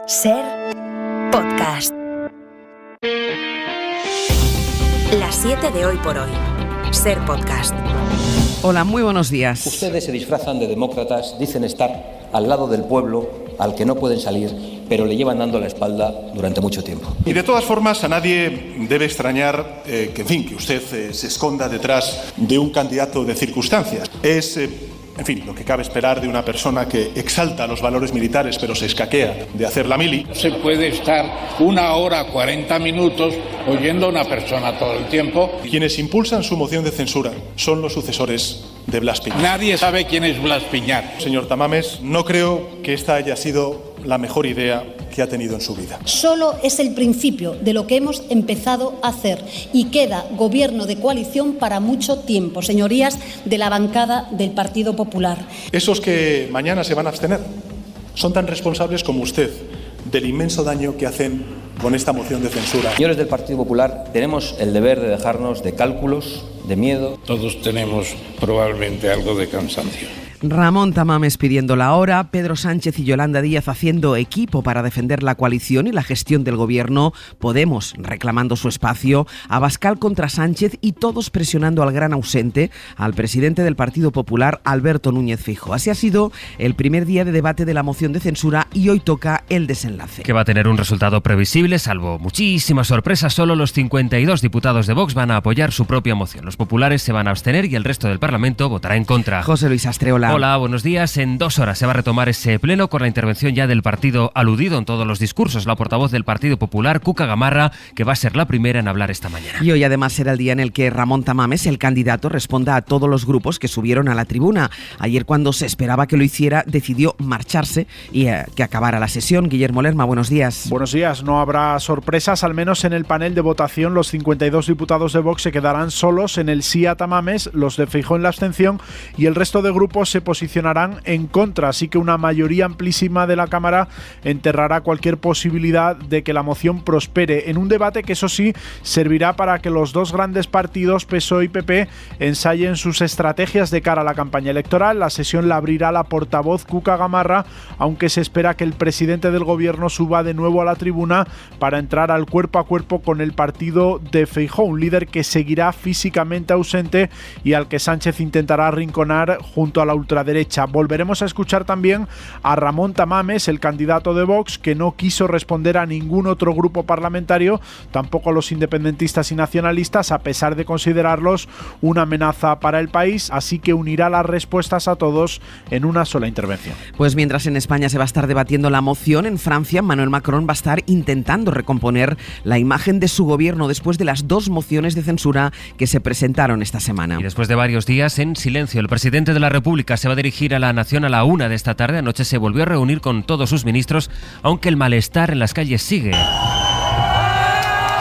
Ser Podcast. Las 7 de hoy por hoy. Ser Podcast. Hola, muy buenos días. Ustedes se disfrazan de demócratas, dicen estar al lado del pueblo, al que no pueden salir, pero le llevan dando la espalda durante mucho tiempo. Y de todas formas, a nadie debe extrañar que usted se esconda detrás de un candidato de circunstancias. Es lo que cabe esperar de una persona que exalta los valores militares pero se escaquea de hacer la mili. No se puede estar 1 hora 40 minutos oyendo a una persona todo el tiempo. Quienes impulsan su moción de censura son los sucesores de Blas Piñar. Nadie sabe quién es Blas Piñar. Señor Tamames, no creo que esta haya sido la mejor idea que ha tenido en su vida. Solo es el principio de lo que hemos empezado a hacer y queda gobierno de coalición para mucho tiempo, señorías de la bancada del Partido Popular. Esos que mañana se van a abstener son tan responsables como usted del inmenso daño que hacen con esta moción de censura. Señores del Partido Popular, tenemos el deber de dejarnos de cálculos, de miedo. Todos tenemos probablemente algo de cansancio. Ramón Tamames pidiendo la hora, Pedro Sánchez y Yolanda Díaz haciendo equipo para defender la coalición y la gestión del gobierno, Podemos reclamando su espacio, Abascal contra Sánchez y todos presionando al gran ausente, al presidente del Partido Popular, Alberto Núñez Feijóo. Así ha sido el primer día de debate de la moción de censura y hoy toca el desenlace. Que va a tener un resultado previsible, salvo muchísimas sorpresas. Solo los 52 diputados de Vox van a apoyar su propia moción. Los populares se van a abstener y el resto del Parlamento votará en contra. José Luis Astreola. Hola, buenos días. En 2 horas se va a retomar ese pleno con la intervención ya del partido aludido en todos los discursos, la portavoz del Partido Popular, Cuca Gamarra, que va a ser la primera en hablar esta mañana. Y hoy además será el día en el que Ramón Tamames, el candidato, responda a todos los grupos que subieron a la tribuna. Ayer, cuando se esperaba que lo hiciera, decidió marcharse y que acabara la sesión. Guillermo Lerma, buenos días. Buenos días. No habrá sorpresas, al menos en el panel de votación. Los 52 diputados de Vox se quedarán solos en el sí a Tamames, los de Feijóo en la abstención y el resto de grupos se posicionarán en contra, así que una mayoría amplísima de la Cámara enterrará cualquier posibilidad de que la moción prospere en un debate que, eso sí, servirá para que los dos grandes partidos, PSOE y PP, ensayen sus estrategias de cara a la campaña electoral. La sesión la abrirá la portavoz Cuca Gamarra, aunque se espera que el presidente del gobierno suba de nuevo a la tribuna para entrar al cuerpo a cuerpo con el partido de Feijóo, un líder que seguirá físicamente ausente y al que Sánchez intentará arrinconar junto a la ultraderecha. Volveremos a escuchar también a Ramón Tamames, el candidato de Vox, que no quiso responder a ningún otro grupo parlamentario, tampoco a los independentistas y nacionalistas, a pesar de considerarlos una amenaza para el país, así que unirá las respuestas a todos en una sola intervención. Pues mientras en España se va a estar debatiendo la moción, en Francia Emmanuel Macron va a estar intentando recomponer la imagen de su gobierno después de las 2 mociones de censura que se presentaron esta semana. Y después de varios días en silencio, el presidente de la República se va a dirigir a la Nación a la 1 de esta tarde. Anoche se volvió a reunir con todos sus ministros, aunque el malestar en las calles sigue.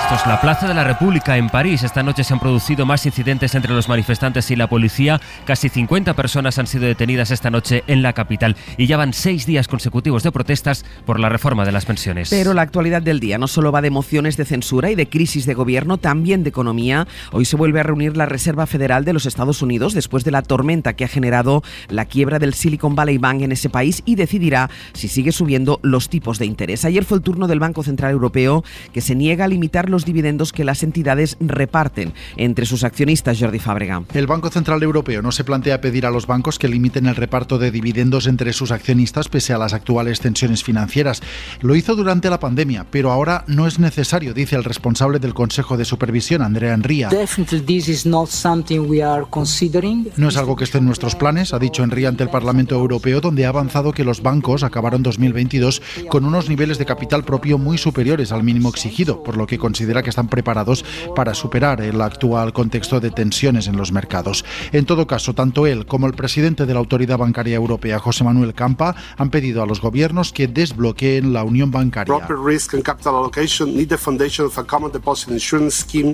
Esto es la Plaza de la República en París. Esta noche se han producido más incidentes entre los manifestantes y la policía. Casi 50 personas han sido detenidas esta noche en la capital y ya van 6 días consecutivos de protestas por la reforma de las pensiones. Pero la actualidad del día no solo va de mociones de censura y de crisis de gobierno, también de economía. Hoy se vuelve a reunir la Reserva Federal de los Estados Unidos después de la tormenta que ha generado la quiebra del Silicon Valley Bank en ese país y decidirá si sigue subiendo los tipos de interés. Ayer fue el turno del Banco Central Europeo, que se niega a limitar los dividendos que las entidades reparten entre sus accionistas. Jordi Fábrega. El Banco Central Europeo no se plantea pedir a los bancos que limiten el reparto de dividendos entre sus accionistas pese a las actuales tensiones financieras. Lo hizo durante la pandemia, pero ahora no es necesario, dice el responsable del Consejo de Supervisión, Andrea Enria. No es algo que esté en nuestros planes, ha dicho Enria ante el Parlamento Europeo, donde ha avanzado que los bancos acabaron 2022 con unos niveles de capital propio muy superiores al mínimo exigido, por lo que considera que están preparados para superar el actual contexto de tensiones en los mercados. En todo caso, tanto él como el presidente de la Autoridad Bancaria Europea, José Manuel Campa, han pedido a los gobiernos que desbloqueen la unión bancaria.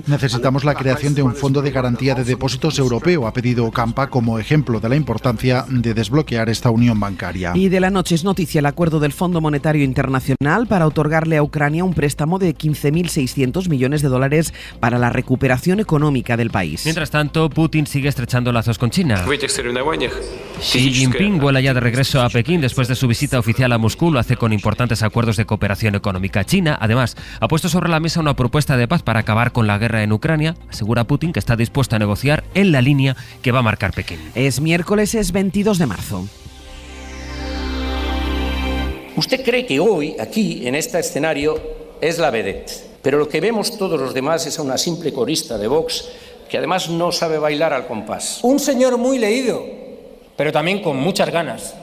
Necesitamos la creación de un fondo de garantía de depósitos europeo, ha pedido Campa como ejemplo de la importancia de desbloquear esta unión bancaria. Y de la noche es noticia el acuerdo del Fondo Monetario Internacional para otorgarle a Ucrania un préstamo de 15.600 $200 millones para la recuperación económica del país. Mientras tanto, Putin sigue estrechando lazos con China. Xi Jinping vuela ya de regreso a Pekín después de su visita oficial a Moscú. Lo hace con importantes acuerdos de cooperación económica. China, además, ha puesto sobre la mesa una propuesta de paz para acabar con la guerra en Ucrania. Asegura Putin que está dispuesto a negociar en la línea que va a marcar Pekín. Es miércoles, es 22 de marzo. Usted cree que hoy, aquí, en este escenario, es la vedette, pero lo que vemos todos los demás es a una simple corista de Vox que además no sabe bailar al compás. Un señor muy leído, pero también con muchas ganas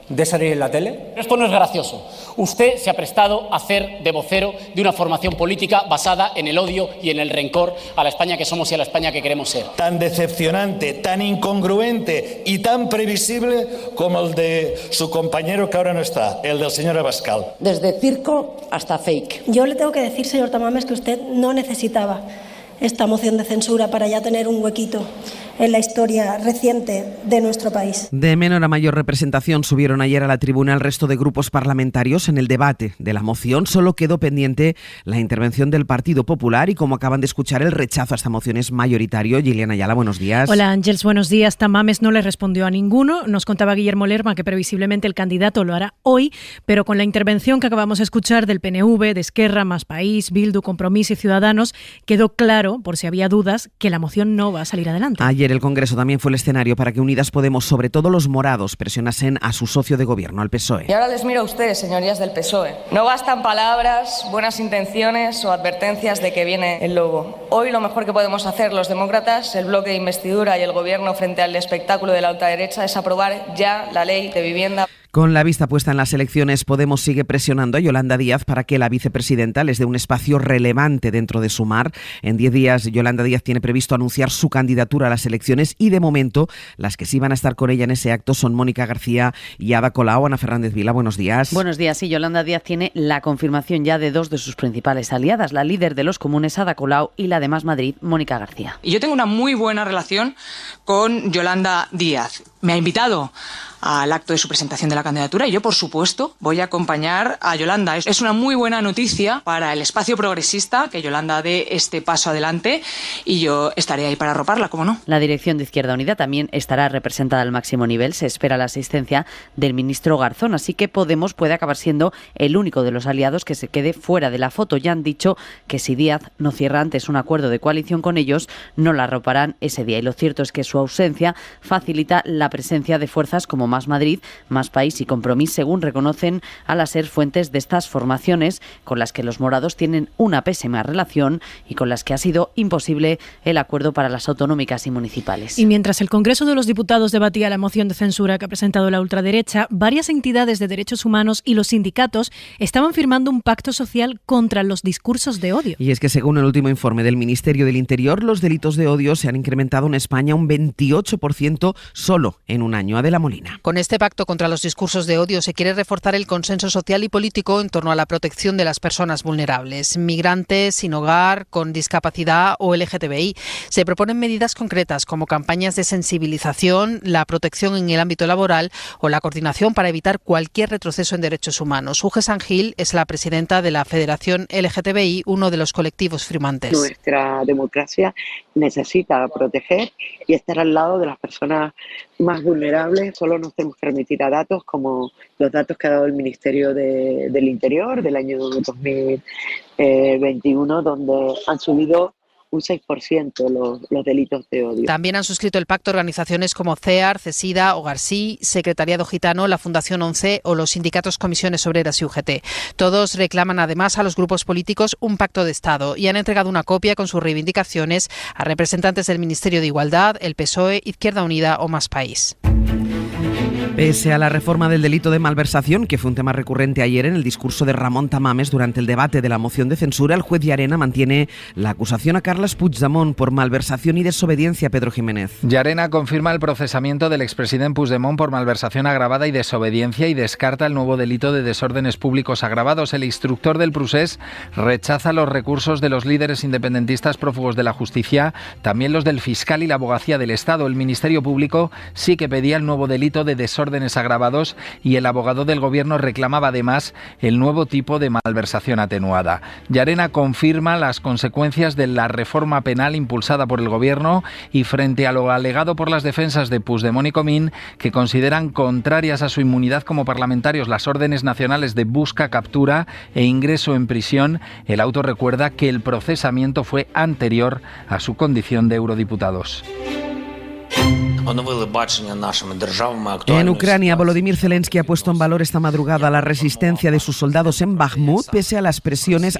de salir en la tele. Esto no es gracioso. Usted se ha prestado a hacer de vocero de una formación política basada en el odio y en el rencor a la España que somos y a la España que queremos ser. Tan decepcionante, tan incongruente y tan previsible como el de su compañero que ahora no está, el del señor Abascal. Desde circo hasta fake. Yo le tengo que decir, señor Tamames, que usted no necesitaba esta moción de censura para ya tener un huequito en la historia reciente de nuestro país. De menor a mayor representación subieron ayer a la tribuna el resto de grupos parlamentarios en el debate de la moción. Solo quedó pendiente la intervención del Partido Popular y, como acaban de escuchar, el rechazo a esta moción es mayoritario. Gillian Ayala, buenos días. Hola Ángels, buenos días. Tamames no le respondió a ninguno. Nos contaba Guillermo Lerma que previsiblemente el candidato lo hará hoy, pero con la intervención que acabamos de escuchar del PNV, de Esquerra, Más País, Bildu, Compromís y Ciudadanos, quedó claro, por si había dudas, que la moción no va a salir adelante. Ayer el Congreso también fue el escenario para que Unidas Podemos, sobre todo los morados, presionasen a su socio de gobierno, al PSOE. Y ahora les miro a ustedes, señorías del PSOE. No bastan palabras, buenas intenciones o advertencias de que viene el lobo. Hoy lo mejor que podemos hacer los demócratas, el bloque de investidura y el gobierno frente al espectáculo de la ultraderecha es aprobar ya la ley de vivienda. Con la vista puesta en las elecciones, Podemos sigue presionando a Yolanda Díaz para que la vicepresidenta les dé un espacio relevante dentro de Sumar. En 10 días, Yolanda Díaz tiene previsto anunciar su candidatura a las elecciones y, de momento, las que sí van a estar con ella en ese acto son Mónica García y Ada Colau. Ana Fernández Vila, buenos días. Buenos días. Sí, Yolanda Díaz tiene la confirmación ya de dos de sus principales aliadas, la líder de los comunes, Ada Colau, y la de Más Madrid, Mónica García. Y yo tengo una muy buena relación con Yolanda Díaz. Me ha invitado al acto de su presentación de la candidatura y yo, por supuesto, voy a acompañar a Yolanda. Es una muy buena noticia para el espacio progresista que Yolanda dé este paso adelante y yo estaré ahí para arroparla, ¿cómo no? La dirección de Izquierda Unida también estará representada al máximo nivel. Se espera la asistencia del ministro Garzón, así que Podemos puede acabar siendo el único de los aliados que se quede fuera de la foto. Ya han dicho que si Díaz no cierra antes un acuerdo de coalición con ellos, no la arroparán ese día. Y lo cierto es que su ausencia facilita la presencia de fuerzas como Más Madrid, Más País y Compromís, según reconocen a la SER fuentes de estas formaciones, con las que los morados tienen una pésima relación y con las que ha sido imposible el acuerdo para las autonómicas y municipales. Y mientras el Congreso de los Diputados debatía la moción de censura que ha presentado la ultraderecha, varias entidades de derechos humanos y los sindicatos estaban firmando un pacto social contra los discursos de odio. Y es que, según el último informe del Ministerio del Interior, los delitos de odio se han incrementado en España un 28% solo en un año. Adela Molina. Con este pacto contra los discursos de odio se quiere reforzar el consenso social y político en torno a la protección de las personas vulnerables, migrantes, sin hogar, con discapacidad o LGTBI. Se proponen medidas concretas como campañas de sensibilización, la protección en el ámbito laboral o la coordinación para evitar cualquier retroceso en derechos humanos. Uge Sangil es la presidenta de la Federación LGTBI, uno de los colectivos firmantes. Nuestra democracia necesita proteger y estar al lado de las personas más vulnerables. Solo nos tenemos que remitir a datos como los datos que ha dado el Ministerio del Interior del año 2021, donde han subido un 6% los delitos de odio. También han suscrito el pacto organizaciones como CEAR, CESIDA, Hogarsí, Secretariado Gitano, la Fundación 11 o los sindicatos Comisiones Obreras y UGT. Todos reclaman además a los grupos políticos un pacto de Estado y han entregado una copia con sus reivindicaciones a representantes del Ministerio de Igualdad, el PSOE, Izquierda Unida o Más País. Pese a la reforma del delito de malversación, que fue un tema recurrente ayer en el discurso de Ramón Tamames durante el debate de la moción de censura, el juez Llarena mantiene la acusación a Carles Puigdemont por malversación y desobediencia. Pedro Jiménez. Llarena confirma el procesamiento del expresidente Puigdemont por malversación agravada y desobediencia y descarta el nuevo delito de desórdenes públicos agravados. El instructor del procés rechaza los recursos de los líderes independentistas prófugos de la justicia, también los del fiscal y la abogacía del Estado. El Ministerio Público sí que pedía el nuevo delito de desórdenes desórdenes agravados y el abogado del gobierno reclamaba además el nuevo tipo de malversación atenuada. Llarena confirma las consecuencias de la reforma penal impulsada por el gobierno y frente a lo alegado por las defensas de Puigdemont y Comín, que consideran contrarias a su inmunidad como parlamentarios las órdenes nacionales de busca, captura e ingreso en prisión, el auto recuerda que el procesamiento fue anterior a su condición de eurodiputados. En Ucrania, Volodymyr Zelensky ha puesto en valor esta madrugada la resistencia de sus soldados en Bakhmut pese a las previsiones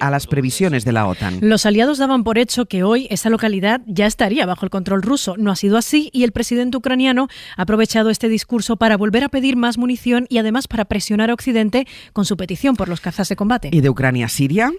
de la OTAN. Los aliados daban por hecho que hoy esa localidad ya estaría bajo el control ruso. No ha sido así y el presidente ucraniano ha aprovechado este discurso para volver a pedir más munición y además para presionar a Occidente con su petición por los cazas de combate. ¿Y de Ucrania a Siria?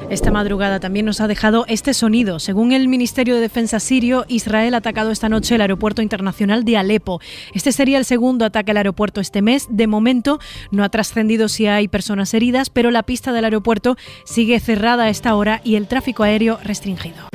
Esta madrugada también nos ha dejado este sonido. Según el Ministerio de Defensa sirio, Israel ha atacado esta noche el aeropuerto internacional de Alepo. Este sería el segundo ataque al aeropuerto este mes. De momento no ha trascendido si hay personas heridas, pero la pista del aeropuerto sigue cerrada a esta hora y el tráfico aéreo restringido.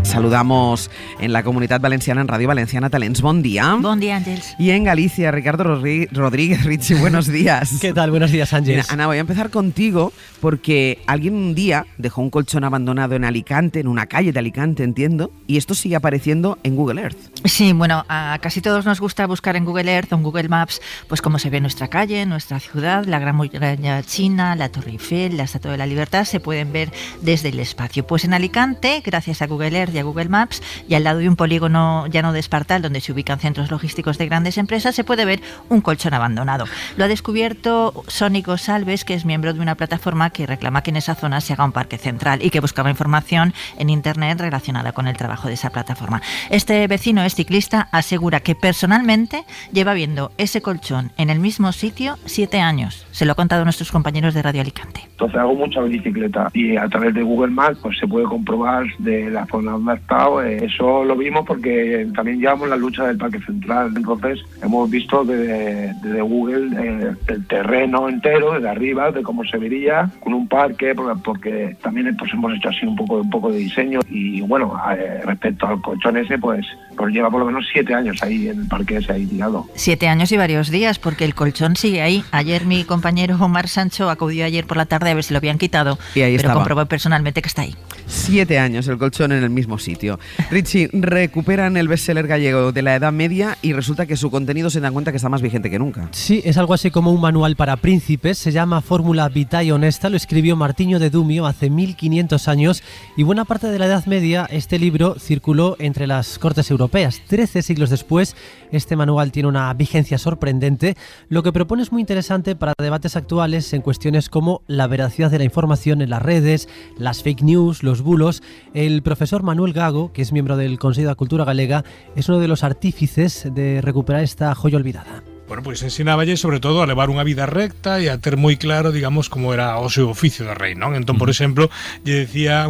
Saludamos en la Comunitat Valenciana, en Radio Valenciana Talents. Bon día. Bon día, Ángels. Y en Galicia, Ricardo Rodríguez. Richie, buenos días. ¿Qué tal? Buenos días, Ángels. Mira, Ana, voy a empezar contigo porque alguien un día dejó un colchón abandonado en Alicante, en una calle de Alicante, entiendo, y esto sigue apareciendo en Google Earth. Sí, bueno, a casi todos nos gusta buscar en Google Earth o en Google Maps pues cómo se ve nuestra calle, nuestra ciudad, la Gran Muralla China, la Torre Eiffel, la Estatua de la Libertad, se pueden ver desde el espacio. Pues en Alicante, gracias a Google Earth y a Google Maps, y al lado de un polígono llano de Espartal, donde se ubican centros logísticos de grandes empresas, se puede ver un colchón abandonado. Lo ha descubierto Sónico Salves, que es miembro de una plataforma que reclama que en esa zona se haga un parque central y que buscaba información en Internet relacionada con el trabajo de esa plataforma. Este vecino es ciclista, asegura que personalmente lleva viendo ese colchón en el mismo sitio 7 años. Se lo ha contado a nuestros compañeros de Radio Alicante. Entonces hago mucha bicicleta y a través de Google Maps pues se puede comprobar de la zona donde ha estado. Eso lo vimos porque también llevamos la lucha del Parque Central. Entonces hemos visto desde Google el terreno entero, desde arriba, de cómo se vería con un parque, porque también pues hemos hecho así un poco de diseño. Y bueno, respecto al colchón ese, pues lleva por lo menos 7 años ahí en el parque ese ahí tirado. 7 años y varios días, porque el colchón sigue ahí. Ayer mi compañero Omar Sancho acudió ayer por la tarde a ver si lo habían quitado, y ahí pero estaba. comprobó personalmente que está ahí. 7 años el colchón en el mismo sitio. Richie, recuperan el bestseller gallego de la Edad Media y resulta que su contenido se dan cuenta que está más vigente que nunca. Sí, es algo así como un manual para príncipes, se llama Fórmula Vitae Honesta, lo escribió Martiño de Dumio hace 1500 años y buena parte de la Edad Media este libro circuló entre las cortes europeas. 13 siglos después, este manual tiene una vigencia sorprendente. Lo que propone es muy interesante para debates actuales en cuestiones como la veracidad de la información en las redes, las fake news, los bulos. El profesor Manuel Gago, que es miembro del Consejo de Cultura Galega, es uno de los artífices de recuperar esta joya olvidada. Bueno, pois ensináballe sobre todo a levar unha vida recta e a ter moi claro, digamos, como era o seu oficio de rei, non? Entón, por exemplo, lle decía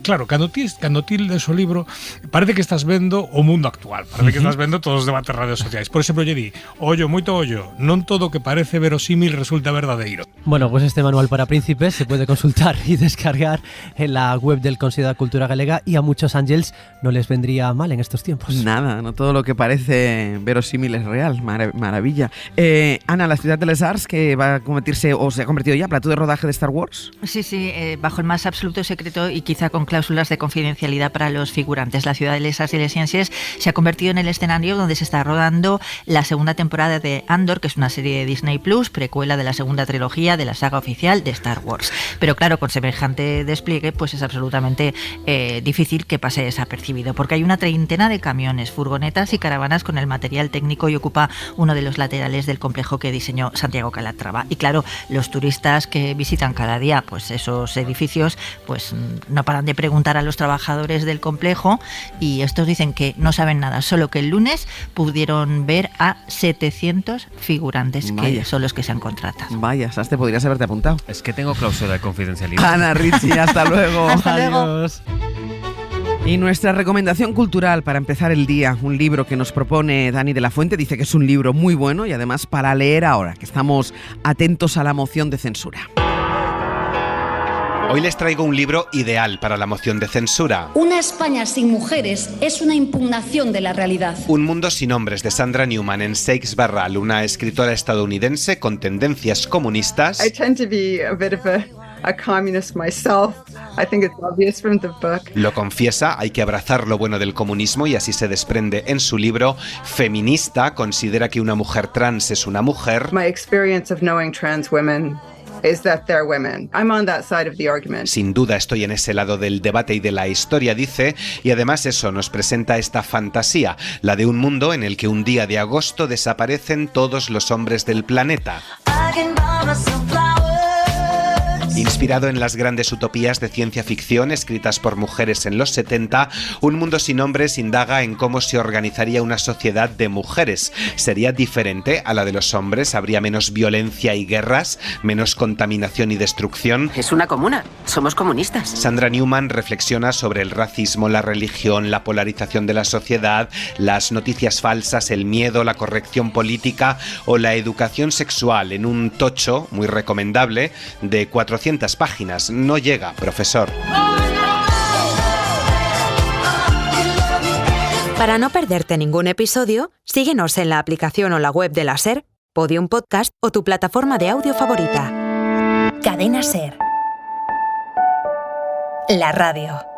claro, cando ti lees o libro, parece que estás vendo o mundo actual, parece que estás vendo todos os debates redes sociais. Por exemplo, lle di, moito ollo, non todo o que parece verosímil resulta verdadeiro. Bueno, pues este manual para príncipes se puede consultar y descargar en la web del Consejo de Cultura Galega y a muchos Ángels no les vendría mal en estos tiempos. Nada, no todo lo que parece verosímil es real, maravilla. Ana, la ciudad de Les Arts, que va a convertirse o se ha convertido ya plató de rodaje de Star Wars. Sí, bajo el más absoluto secreto y quizá con cláusulas de confidencialidad para los figurantes. La ciudad de Les Arts y Lesienses se ha convertido en el escenario donde se está rodando la segunda temporada de Andor, que es una serie de Disney Plus, precuela de la segunda trilogía de la saga oficial de Star Wars. Pero claro, con semejante despliegue, pues es absolutamente difícil que pase desapercibido, porque hay una treintena de camiones, furgonetas y caravanas con el material técnico y ocupa uno de los laterales del complejo que diseñó Santiago Calatrava. Y claro, los turistas que visitan cada día pues esos edificios pues no paran de preguntar a los trabajadores del complejo y estos dicen que no saben nada, solo que el lunes pudieron ver a 700 figurantes. Vaya. Que son los que se han contratado. Vaya, Saste, podrías haberte apuntado. Es que tengo cláusula de confidencialidad. Ana, Richie, hasta luego. Hasta luego. Adiós. Y nuestra recomendación cultural para empezar el día, un libro que nos propone Dani de la Fuente, dice que es un libro muy bueno y además para leer ahora, que estamos atentos a la moción de censura. Hoy les traigo un libro ideal para la moción de censura. Una España sin mujeres es una impugnación de la realidad. Un mundo sin hombres, de Sandra Newman, en Seix Barral, una escritora estadounidense con tendencias comunistas. I tend to be a bit of a communist myself. I think it's obvious from the book. Lo confiesa, hay que abrazar lo bueno del comunismo y así se desprende en su libro. Feminista, considera que una mujer trans es una mujer. My experience of knowing trans women is that they're women. I'm on that side of the argument. Sin duda estoy en ese lado del debate y de la historia, dice, y además eso nos presenta esta fantasía, la de un mundo en el que un día de agosto desaparecen todos los hombres del planeta. Inspirado en las grandes utopías de ciencia ficción escritas por mujeres en los 70, Un mundo sin hombres indaga en cómo se organizaría una sociedad de mujeres. ¿Sería diferente a la de los hombres? ¿Habría menos violencia y guerras? ¿Menos contaminación y destrucción? Es una comuna. Somos comunistas. Sandra Newman reflexiona sobre el racismo, la religión, la polarización de la sociedad, las noticias falsas, el miedo, la corrección política o la educación sexual en un tocho muy recomendable de 400 páginas. No llega, profesor. Para no perderte ningún episodio, síguenos en la aplicación o la web de la SER, Podium Podcast o tu plataforma de audio favorita. Cadena SER. La radio.